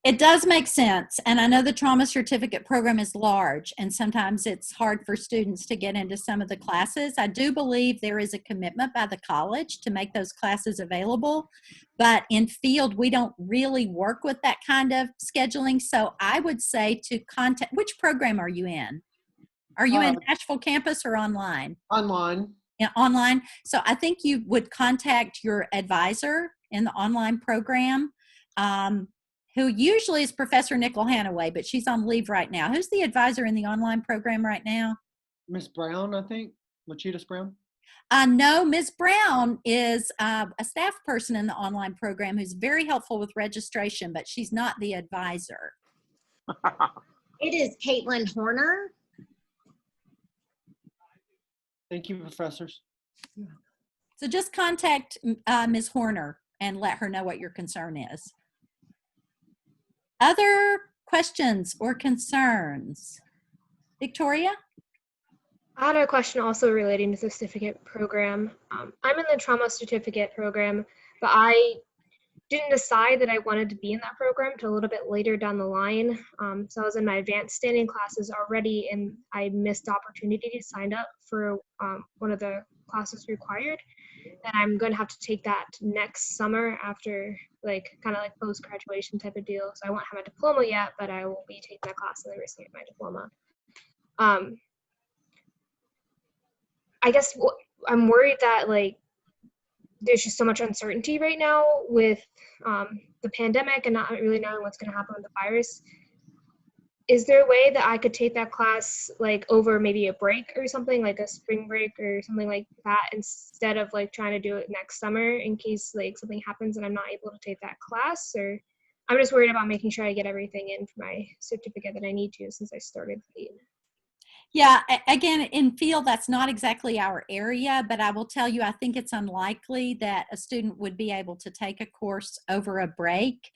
It does make sense. And I know the trauma certificate program is large, and sometimes it's hard for students to get into some of the classes. I do believe there is a commitment by the college to make those classes available, but in field, we don't really work with that kind of scheduling. So I would say to contact, which program are you in? Are you in Nashville campus or online? Online. Yeah, online. So I think you would contact your advisor in the online program, who usually is Professor Nicole Hanaway, but she's on leave right now. Who's the advisor in the online program right now? Miss Brown, I think. Lachitas Brown. No, Ms. Brown is a staff person in the online program who's very helpful with registration, but she's not the advisor. It is Caitlin Horner. Thank you, professors. So just contact Ms. Horner and let her know what your concern is. Other questions or concerns? Victoria? I had a question also relating to the certificate program. I'm in the trauma certificate program, but I didn't decide that I wanted to be in that program till a little bit later down the line. So I was in my advanced standing classes already, and I missed the opportunity to sign up for one of the classes required. And I'm going to have to take that next summer after kind of like post-graduation type of deal. So I won't have my diploma yet, but I will be taking that class and then receiving my diploma. I guess I'm worried that there's just so much uncertainty right now with the pandemic and not really knowing what's going to happen with the virus. Is there a way that I could take that class over maybe a break or something, like a spring break or something like that, instead of trying to do it next summer in case something happens and I'm not able to take that class? Or I'm just worried about making sure I get everything in for my certificate that I need to since I started late. Yeah, again, in field, that's not exactly our area, but I will tell you, I think it's unlikely that a student would be able to take a course over a break.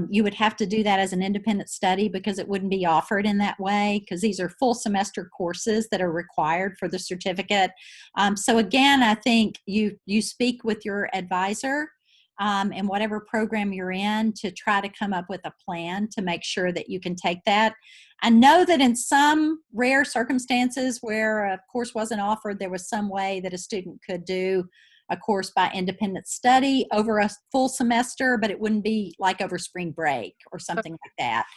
You would have to do that as an independent study because it wouldn't be offered in that way, because these are full semester courses that are required for the certificate. So again, I think you speak with your advisor and whatever program you're in to try to come up with a plan to make sure that you can take that. I know that in some rare circumstances where a course wasn't offered, there was some way that a student could do a course by independent study over a full semester, but it wouldn't be over spring break or something like that.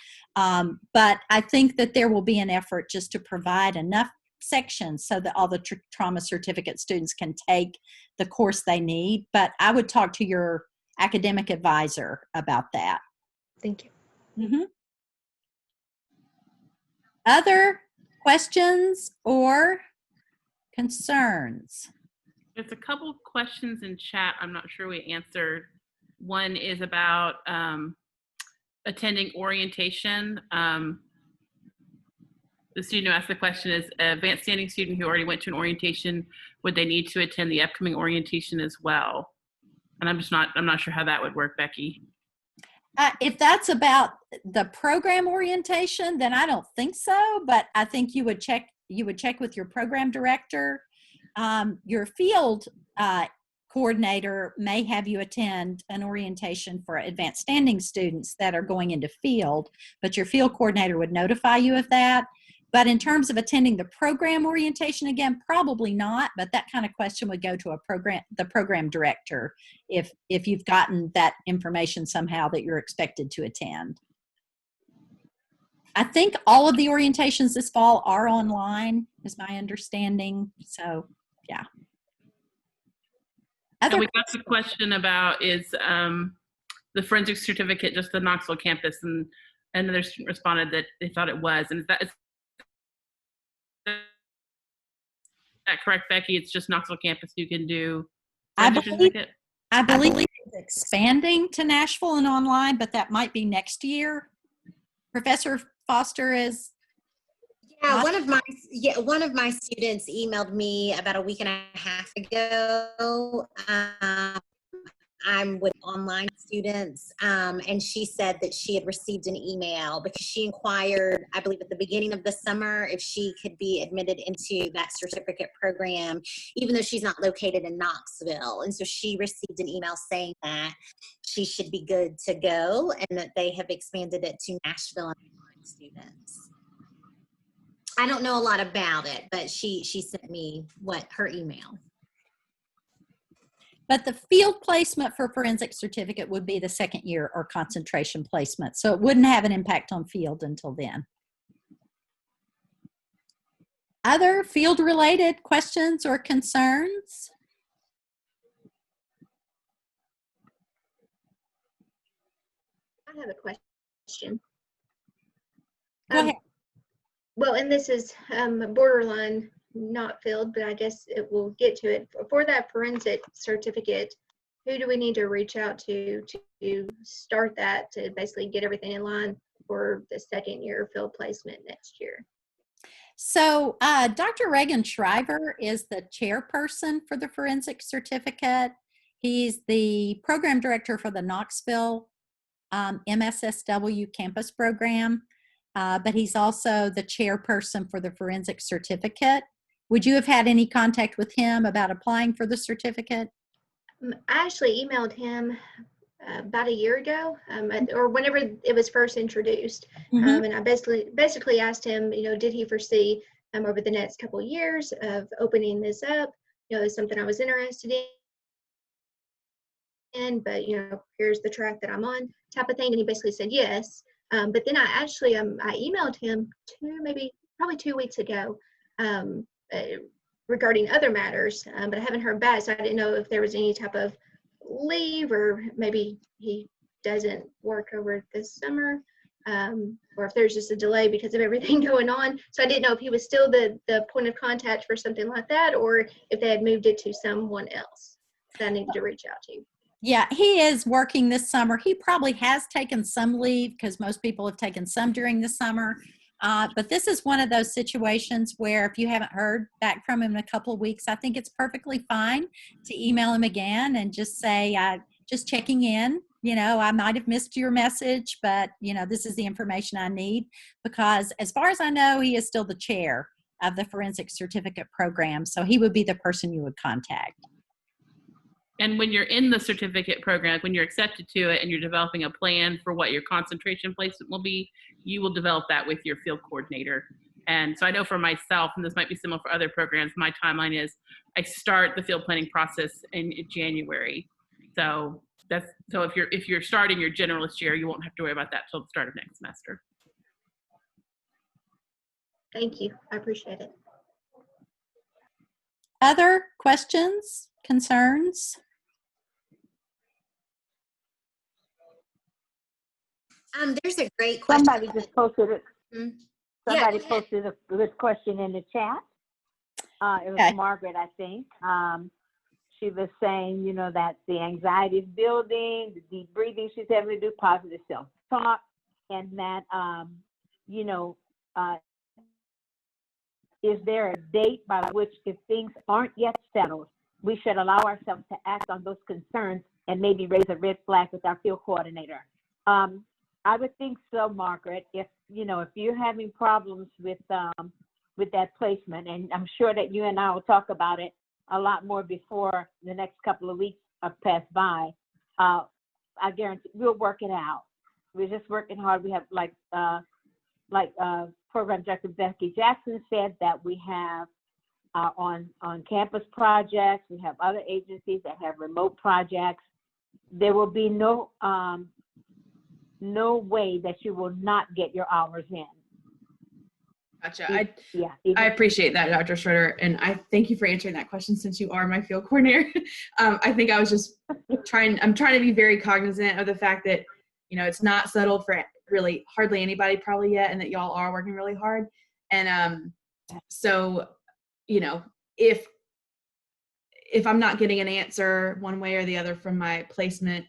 But I think that there will be an effort just to provide enough sections so that all the trauma certificate students can take the course they need. But I would talk to your academic advisor about that. Thank you. Mm-hmm. Other questions or concerns? There's a couple of questions in chat I'm not sure we answered. One is about attending orientation. The student who asked the question is an advanced standing student who already went to an orientation. Would they need to attend the upcoming orientation as well? And I'm not sure how that would work, Becky. If that's about the program orientation, then I don't think so, but I think you would check with your program director. Your field coordinator may have you attend an orientation for advanced standing students that are going into field, but your field coordinator would notify you of that. But in terms of attending the program orientation, again, probably not, but that kind of question would go to the program director if you've gotten that information somehow that you're expected to attend. I think all of the orientations this fall are online, is my understanding. So, yeah. Other And we got the question about is the forensic certificate just the Knoxville campus, and another student responded that they thought it was. And is that correct, Becky? It's just Knoxville campus you can do forensic certificate? I believe it's expanding to Nashville and online, but that might be next year. Professor Foster is. Yeah, one of my students emailed me about a week and a half ago. I'm with online students, and she said that she had received an email because she inquired, I believe at the beginning of the summer, if she could be admitted into that certificate program, even though she's not located in Knoxville. And so she received an email saying that she should be good to go and that they have expanded it to Nashville and online students. I don't know a lot about it, but she sent me her email. But the field placement for forensic certificate would be the second year or concentration placement. So it wouldn't have an impact on field until then. Other field related questions or concerns? I have a question. Go ahead. Well, and this is borderline not filled, but I guess it will get to it. For that forensic certificate, who do we need to reach out to start that, to basically get everything in line for the second year field placement next year? So Dr. Reagan Shriver is the chairperson for the forensic certificate. He's the program director for the Knoxville MSSW campus program, but he's also the chairperson for the forensic certificate. Would you have had any contact with him about applying for the certificate? I actually emailed him about a year ago, or whenever it was first introduced. Mm-hmm. And I basically asked him, did he foresee over the next couple of years of opening this up? It's something I was interested in, but here's the track that I'm on, type of thing. And he basically said yes. But then I actually I emailed him probably 2 weeks ago regarding other matters, but I haven't heard back, so I didn't know if there was any type of leave, or maybe he doesn't work over this summer, or if there's just a delay because of everything going on. So I didn't know if he was still the point of contact for something like that, or if they had moved it to someone else that I needed to reach out to. Yeah, he is working this summer. He probably has taken some leave because most people have taken some during the summer. But this is one of those situations where if you haven't heard back from him in a couple of weeks, I think it's perfectly fine to email him again and just say, just checking in. I might have missed your message, but, this is the information I need. Because as far as I know, he is still the chair of the forensic certificate program. So he would be the person you would contact. And when you're in the certificate program, when you're accepted to it and you're developing a plan for what your concentration placement will be, you will develop that with your field coordinator. And so I know for myself, and this might be similar for other programs, my timeline is I start the field planning process in January. So if you're starting your generalist year, you won't have to worry about that till the start of next semester. Thank you. I appreciate it. Other questions, concerns? There's a great question. Somebody just posted it. Somebody Yeah, posted a good question in the chat. It was Okay. Margaret, I think. She was saying, that the anxiety is building, the deep breathing she's having to do, positive self-talk, and that, is there a date by which, if things aren't yet settled, we should allow ourselves to act on those concerns and maybe raise a red flag with our field coordinator? I would think so, Margaret. If you're having problems with that placement, and I'm sure that you and I will talk about it a lot more before the next couple of weeks have passed by, I guarantee we'll work it out. We're just working hard. We have Program Director Becky Jackson said that we have on campus projects. We have other agencies that have remote projects. There will be no way that you will not get your hours in. Gotcha. Yeah. I appreciate that, Dr. Schroeder, and I thank you for answering that question since you are my field coordinator. I think I was just I'm trying to be very cognizant of the fact that, it's not settled for really hardly anybody probably yet, and that y'all are working really hard. And so, if I'm not getting an answer one way or the other from my placement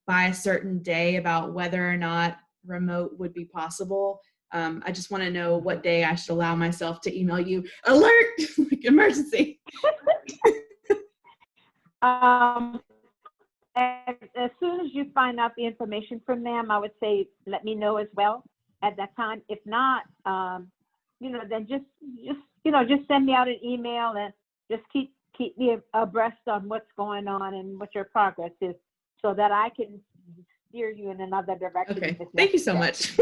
by a certain day about whether or not remote would be possible, I just want to know what day I should allow myself to email you, alert, like emergency. As soon as you find out the information from them, I would say let me know as well at that time. If not, then just send me out an email and just keep me abreast on what's going on and what your progress is, so that I can steer you in another direction. Okay. Thank you so much.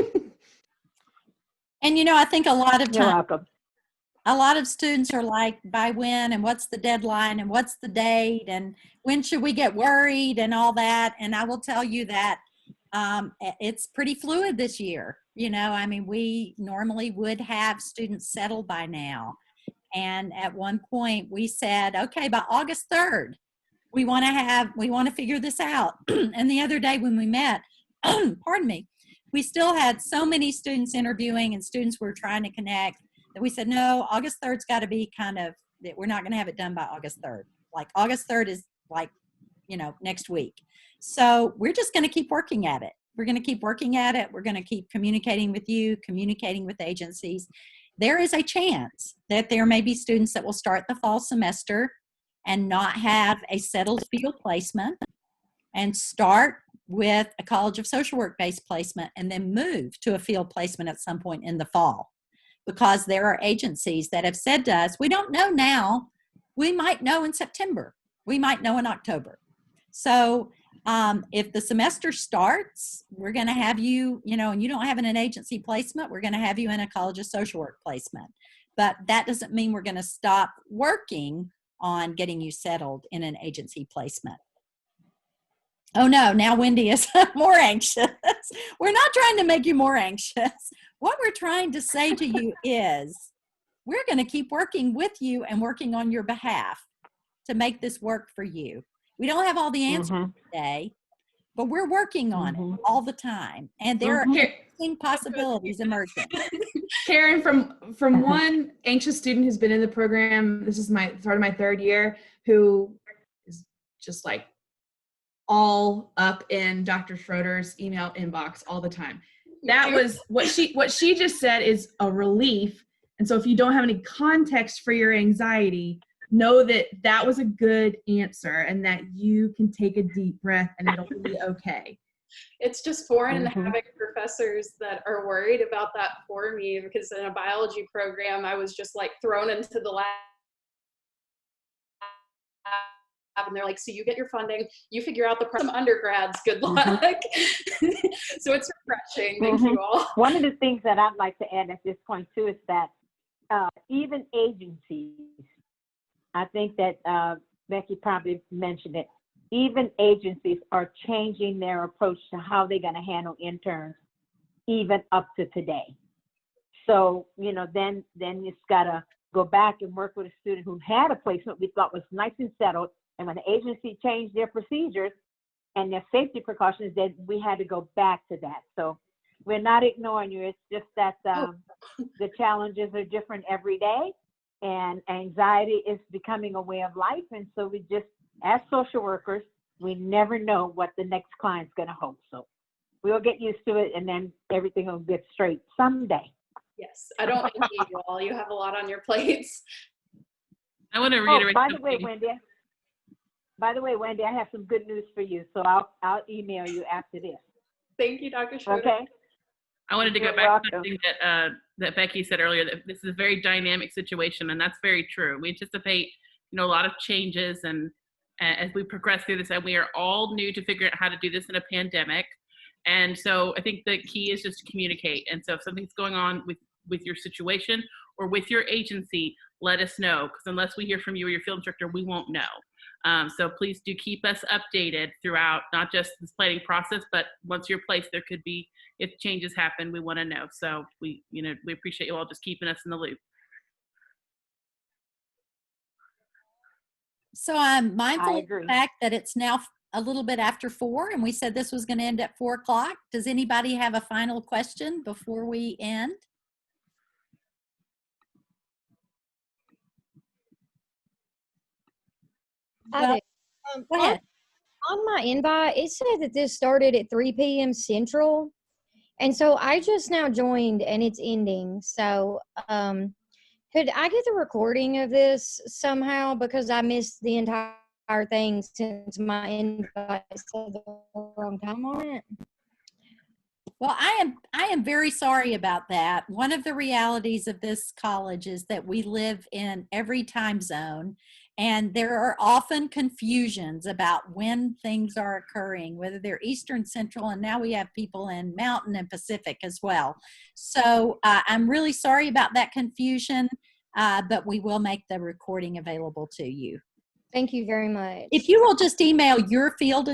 And I think a lot of You're times, welcome. a lot of students are like, by when, and what's the deadline, and what's the date, and when should we get worried, and all that. And I will tell you that it's pretty fluid this year. We normally would have students settled by now. And at one point we said, okay, by August 3rd, we want to figure this out. And the other day when we met, pardon me, we still had so many students interviewing and students were trying to connect that we said, no, August 3rd's got to be we're not going to have it done by August 3rd. Like August 3rd is next week. So we're just going to keep working at it. We're going to keep working at it. We're going to keep communicating with you, communicating with agencies. There is a chance that there may be students that will start the fall semester and not have a settled field placement and start with a College of Social Work-based placement and then move to a field placement at some point in the fall. Because there are agencies that have said to us, we don't know now. We might know in September. We might know in October. So if the semester starts, we're going to have you, and you don't have an agency placement, we're going to have you in a College of Social Work placement. But that doesn't mean we're going to stop working on getting you settled in an agency placement. Oh no, now Wendy is more anxious. We're not trying to make you more anxious. What we're trying to say to you is we're going to keep working with you and working on your behalf to make this work for you. We don't have all the answers today, but we're working on it all the time. And there are interesting possibilities emerging. Karen, from one anxious student who's been in the program, this is started my third year, who is just like all up in Dr. Schroeder's email inbox all the time. That was what she just said is a relief. And so if you don't have any context for your anxiety, know that was a good answer and that you can take a deep breath and it'll be okay. It's just foreign having professors that are worried about that for me, because in a biology program, I was just like thrown into the lab and they're like, so you get your funding, you figure out some undergrads, good luck. So it's refreshing. Thank you all. One of the things that I'd like to add at this point too is that even agencies, I think that Becky probably mentioned it, even agencies are changing their approach to how they're going to handle interns even up to today. So, then you got to go back and work with a student who had a placement we thought was nice and settled. And when the agency changed their procedures and their safety precautions, then we had to go back to that. So we're not ignoring you. It's just that the challenges are different every day. And anxiety is becoming a way of life. And so we just, as social workers, we never know what the next client's going to hold. So we'll get used to it and then everything will get straight someday. Yes, I don't envy you all. You have a lot on your plates. I want to reiterate. By the way, Wendy, I have some good news for you. So I'll email you after this. Thank you, Dr. Schroeder. Okay. I wanted to go You're back welcome. to something that Becky said earlier, that this is a very dynamic situation, and that's very true. We anticipate, a lot of changes, and as we progress through this, and we are all new to figuring out how to do this in a pandemic. And so I think the key is just to communicate. And so if something's going on with your situation or with your agency, let us know, because unless we hear from you or your field instructor, we won't know. So please do keep us updated throughout, not just this planning process, but once you're placed, there could be, if changes happen, we want to know. So we appreciate you all just keeping us in the loop. So I'm mindful I of the agree. fact that it's now a little bit after 4, and we said this was going to end at 4 o'clock. Does anybody have a final question before we end? I Well, do. go ahead. On my invite, it said that this started at 3 p.m. Central. And so I just now joined and it's ending. So could I get the recording of this somehow? Because I missed the entire thing since my invite said the wrong time on it. Well, I am very sorry about that. One of the realities of this college is that we live in every time zone, and there are often confusions about when things are occurring, whether they're Eastern, Central, and now we have people in Mountain and Pacific as well. So I'm really sorry about that confusion, but we will make the recording available to you. Thank you very much. If you will just email your field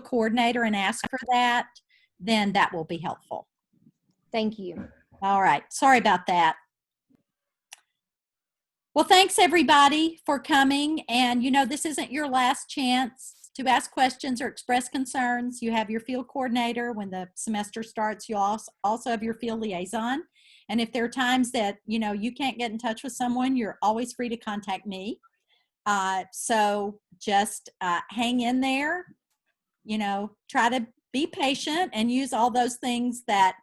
coordinator and ask for that, then that will be helpful. Thank you. All right. Sorry about that. Well, thanks everybody for coming. And this isn't your last chance to ask questions or express concerns. You have your field coordinator. When the semester starts, you'll also have your field liaison. And if there are times that, you can't get in touch with someone, you're always free to contact me. So just hang in there, try to be patient and use all those things that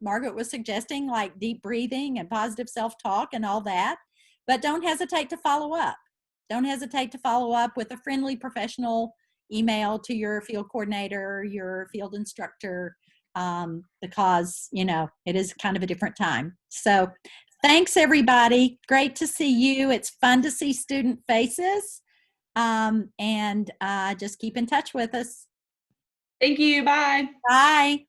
Margaret was suggesting, like deep breathing and positive self-talk and all that. But don't hesitate to follow up. Don't hesitate to follow up with a friendly professional email to your field coordinator, your field instructor, because, it is kind of a different time. So thanks, everybody. Great to see you. It's fun to see student faces. And just keep in touch with us. Thank you. Bye. Bye.